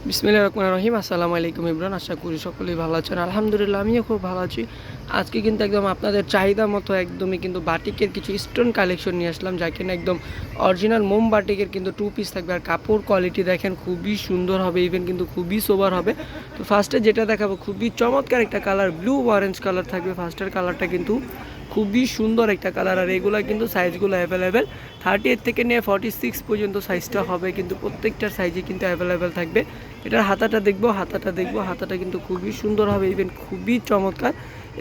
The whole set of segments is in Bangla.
বিসমিল্লাহির রহমানির রহিম। আসসালামু আলাইকুম ইমরান, আশা করি সকলেই ভালো আছেন। আলহামদুলিল্লাহ আমিও খুব ভালো আছি। আজকে কিন্তু একদম আপনাদের চাহিদা মতো একদমই কিন্তু বাটিকের কিছু স্টোন কালেকশন নিয়ে আসলাম, যা কিনা একদম অরিজিনাল মোম বাটিকের কিন্তু 2 পিস থাকবে। আর কাপড় কোয়ালিটি দেখেন খুবই সুন্দর হবে, ইভেন কিন্তু খুবই সোবার হবে। তো ফার্স্টে যেটা দেখাবো খুবই চমৎকার একটা কালার, ব্লু অরেঞ্জ কালার থাকবে। ফার্স্টের কালারটা কিন্তু খুবই সুন্দর একটা কালার। আর এগুলো কিন্তু সাইজগুলো অ্যাভেলেবেল 38 থেকে নিয়ে 46 পর্যন্ত সাইজটা হবে, কিন্তু প্রত্যেকটার সাইজে কিন্তু অ্যাভেলেবেল থাকবে। এটার হাতাটা দেখবো, হাতাটা কিন্তু খুবই সুন্দর হবে, ইভেন খুবই চমৎকার।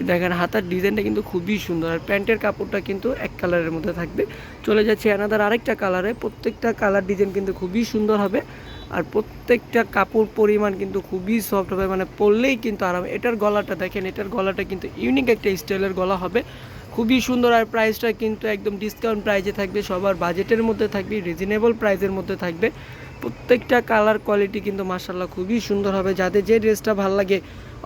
দেখেন হাতার ডিজাইনটা কিন্তু খুবই সুন্দর। আর প্যান্টের কাপড়টা কিন্তু এক কালারের মধ্যে থাকবে। চলে যাচ্ছে অ্যানাদার আরেকটা কালারে। প্রত্যেকটা কালার ডিজাইন কিন্তু খুবই সুন্দর হবে। আর প্রত্যেকটা কাপড় পরিমাণ কিন্তু খুবই সফট হবে, মানে পরলেই কিন্তু আরাম। এটার গলাটা দেখেন, এটার গলাটা কিন্তু ইউনিক একটা স্টাইলের গলা হবে, খুবই সুন্দর। আর প্রাইসটা কিন্তু একদম ডিসকাউন্ট প্রাইসে থাকবে, সবার বাজেটের মধ্যে থাকবে, রিজনেবল প্রাইসের মধ্যে থাকবে। প্রত্যেকটা কালার কোয়ালিটি কিন্তু মাশাআল্লাহ খুবই সুন্দর হবে। যাদের যে ড্রেসটা ভালো লাগে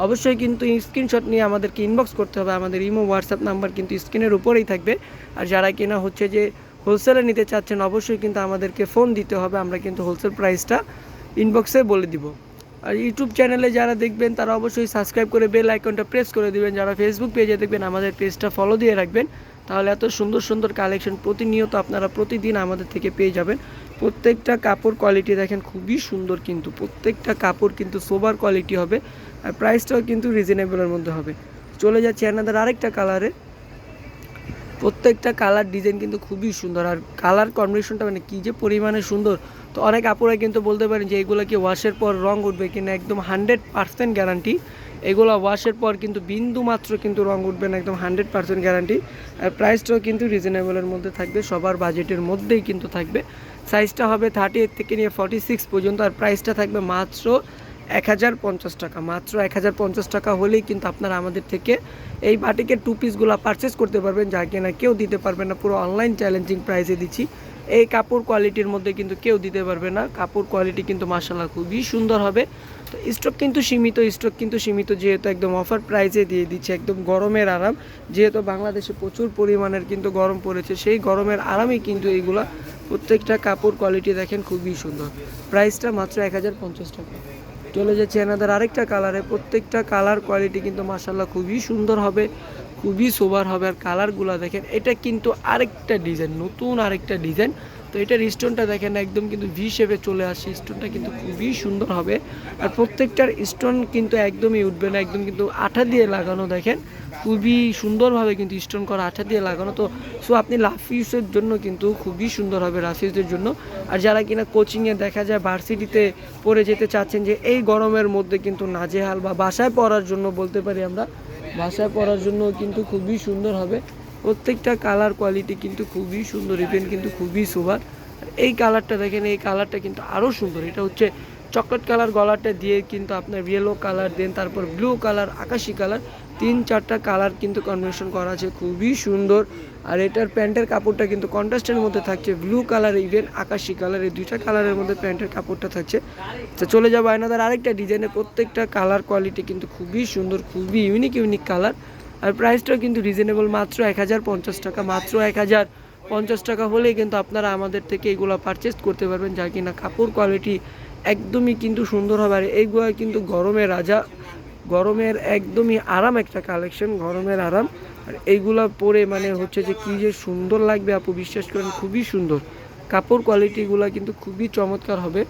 অবশ্যই কিন্তু স্ক্রিনশট নিয়ে আমাদেরকে ইনবক্স করতে হবে। আমাদের ইমো হোয়াটসঅ্যাপ নাম্বার কিন্তু স্ক্রিনের উপরেই থাকবে। আর যারা কিনা হচ্ছে যে হোলসেলে নিতে চাচ্ছেন অবশ্যই কিন্তু আমাদেরকে ফোন দিতে হবে, আমরা কিন্তু হোলসেল প্রাইসটা ইনবক্সে বলে দিব। আর ইউটিউব চ্যানেলে যারা দেখবেন তারা অবশ্যই সাবস্ক্রাইব করে বেল আইকনটা প্রেস করে দিবেন। যারা ফেসবুক পেজে দেখবেন আমাদের পেজটা ফলো দিয়ে রাখবেন, তাহলে এত সুন্দর সুন্দর কালেকশন প্রতিনিয়ত আপনারা প্রতিদিন আমাদের থেকে পেয়ে যাবেন। প্রত্যেকটা কাপড় কোয়ালিটি দেখেন খুবই সুন্দর, কিন্তু প্রত্যেকটা কাপড় কিন্তু সোবার কোয়ালিটি হবে। আর প্রাইসটাও কিন্তু রিজনেবলের মধ্যে হবে। চলে যাচ্ছে আপনাদের আরেকটা কালারে। প্রত্যেকটা কালার ডিজাইন কিন্তু খুবই সুন্দর। আর কালার কম্বিনেশনটা মানে কী যে পরিমাণে সুন্দর। তো অনেক আপুরা কিন্তু বলতে পারেন যে এগুলো কি ওয়াশের পর রং উঠবে কিনা, একদম 100% গ্যারান্টি। এগুলো ওয়াশের পর কিন্তু বিন্দু মাত্র কিন্তু রং উঠবে না, একদম 100% গ্যারান্টি। আর প্রাইসটাও কিন্তু রিজনেবলের মধ্যে থাকবে, সবার বাজেটের মধ্যেই কিন্তু থাকবে। সাইজটা হবে 38 থেকে নিয়ে 46 পর্যন্ত। আর প্রাইসটা থাকবে মাত্র 1050 টাকা, মাত্র 1050 টাকা হলেই কিন্তু আপনারা আমাদের থেকে এই বাটিকের 2 পিসগুলো পারচেস করতে পারবেন, যা কিনা কেউ দিতে পারবে না। পুরো অনলাইন চ্যালেঞ্জিং প্রাইসে দিচ্ছি। এই কাপড় কোয়ালিটির মধ্যে কিন্তু কেউ দিতে পারবে না। কাপড় কোয়ালিটি কিন্তু মাশাআল্লাহ খুবই সুন্দর হবে। তো স্টক কিন্তু সীমিত, যেহেতু একদম অফার প্রাইসে দিয়ে দিচ্ছে। একদম গরমের আরাম, যেহেতু বাংলাদেশে প্রচুর পরিমাণের কিন্তু গরম পড়েছে, সেই গরমের আরামই কিন্তু এইগুলা। প্রত্যেকটা কাপড় কোয়ালিটি দেখেন খুবই সুন্দর। প্রাইসটা মাত্র 1050 টাকা। চলে যাচ্ছে এনাদের আরেকটা কালারে। প্রত্যেকটা কালার কোয়ালিটি কিন্তু মাশাআল্লাহ খুবই সুন্দর হবে, খুবই সোবার হবে। আর কালারগুলো দেখেন, এটা কিন্তু আরেকটা ডিজাইন, নতুন আরেকটা ডিজাইন। তো এটার স্টোনটা দেখেন একদম কিন্তু ভি শেপে চলে আসছে, স্টোনটা কিন্তু খুবই সুন্দর হবে। আর প্রত্যেকটার স্টোন কিন্তু একদমই উঠবে না, একদম কিন্তু আঠা দিয়ে লাগানো, দেখেন খুবই সুন্দরভাবে কিন্তু স্টোন করা, আঠা দিয়ে লাগানো। তো সো আপনি লাফ ইউজের জন্য কিন্তু খুবই সুন্দর হবে, রাফ ইউজের জন্য। আর যারা কিনা কোচিংয়ে দেখা যায় ভার্সিটিতে পড়ে যেতে চাচ্ছেন, যে এই গরমের মধ্যে কিন্তু নাজেহাল, বা বাসায় পড়ার জন্য বলতে পারি আমরা, বাসায় পড়ার জন্য কিন্তু খুবই সুন্দর হবে। প্রত্যেকটা কালার কোয়ালিটি কিন্তু খুবই সুন্দর, ইভেন কিন্তু খুবই সুপার। এই কালারটা দেখেন, এই কালারটা কিন্তু আরও সুন্দর। এটা হচ্ছে চকলেট কালার, গলাটা দিয়ে কিন্তু আপনার ইয়েলো কালার দেন, তারপর ব্লু কালার, আকাশি কালার, 3-4টা কালার কিন্তু কম্বিনেশন করা আছে, খুবই সুন্দর। আর এটার প্যান্টের কাপড়টা কিন্তু কন্ট্রাস্টের মধ্যে থাকছে, ব্লু কালার ইভেন আকাশি কালার, এই 2টা কালারের মধ্যে প্যান্টের কাপড়টা থাকছে। তো চলে যাবো আয়নাদার আরেকটা ডিজাইনের। প্রত্যেকটা কালার কোয়ালিটি কিন্তু খুবই সুন্দর, খুবই ইউনিক কালার। আর প্রাইসটাও কিন্তু রিজনেবল, মাত্র 1050 টাকা। মাত্র 1050 টাকা হলেই কিন্তু আপনারা আমাদের থেকে এগুলো পারচেস করতে পারবেন, যা কিনা কাপড় কোয়ালিটি একদমই কিন্তু সুন্দর হবে। আর এইগুলো কিন্তু গরমের রাজা, গরমের একদমই আরাম একটা কালেকশন, গরমের আরাম। আর এইগুলো পরে মানে হচ্ছে যে কী যে সুন্দর লাগবে আপু, বিশ্বাস করেন খুবই সুন্দর। কাপড় কোয়ালিটিগুলো কিন্তু খুবই চমৎকার হবে।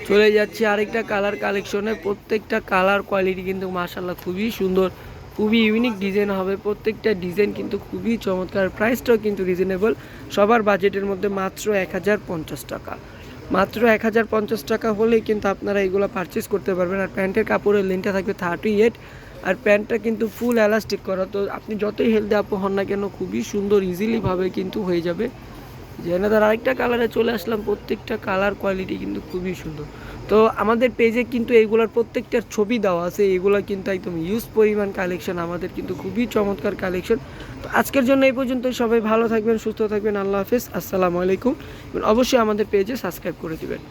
চলে যাচ্ছি আরেকটা কালার কালেকশনে। প্রত্যেকটা কালার কোয়ালিটি কিন্তু মাশাআল্লাহ খুবই সুন্দর, খুবই ইউনিক ডিজাইন হবে। প্রত্যেকটা ডিজাইন কিন্তু খুবই চমৎকার। প্রাইসটাও কিন্তু রিজনেবল, সবার বাজেটের মধ্যে, মাত্র 1050 টাকা। মাত্র 1050 টাকা হলেই কিন্তু আপনারা এগুলো পারচেস করতে পারবেন। আর প্যান্টের কাপড়ের লেন্থটা থাকবে 38। আর প্যান্টটা কিন্তু ফুল এলাস্টিক করা, তো আপনি যতই হেলদি আপু হন না কেন খুবই সুন্দর, ইজিলিভাবে কিন্তু হয়ে যাবে। জেনাদার আরেকটা কালারে চলে আসলাম। প্রত্যেকটা কালার কোয়ালিটি কিন্তু খুবই সুন্দর। তো আমাদের পেজে কিন্তু এইগুলোর প্রত্যেকটার ছবি দেওয়া আছে, এগুলো কিন্তু একদম ইউজ পরিমাণ কালেকশন, আমাদের কিন্তু খুবই চমৎকার কালেকশন। তো আজকের জন্য এই পর্যন্ত। সবাই ভালো থাকবেন, সুস্থ থাকবেন। আল্লাহ হাফেজ, আসসালামু আলাইকুম। এবং অবশ্যই আমাদের পেজে সাবস্ক্রাইব করে দেবেন।